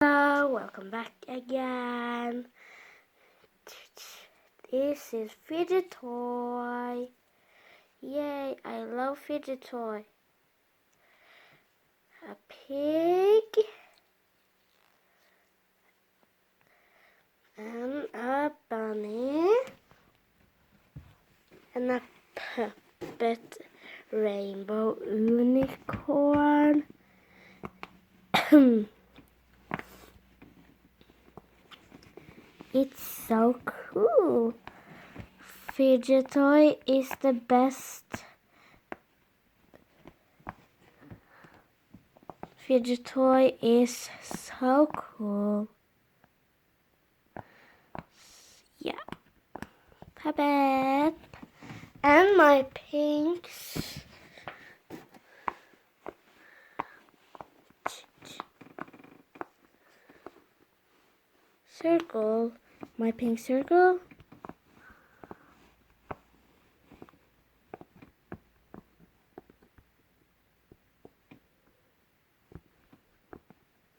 Hello, welcome back again. This is fidget toy. Yay, I love fidget toy. A pig and a bunny and a puppet rainbow unicorn. It's so cool. Fidget toy is the best. Fidget toy is so cool. Yeah. Puppet. And my pinks. Circle. My pink circle.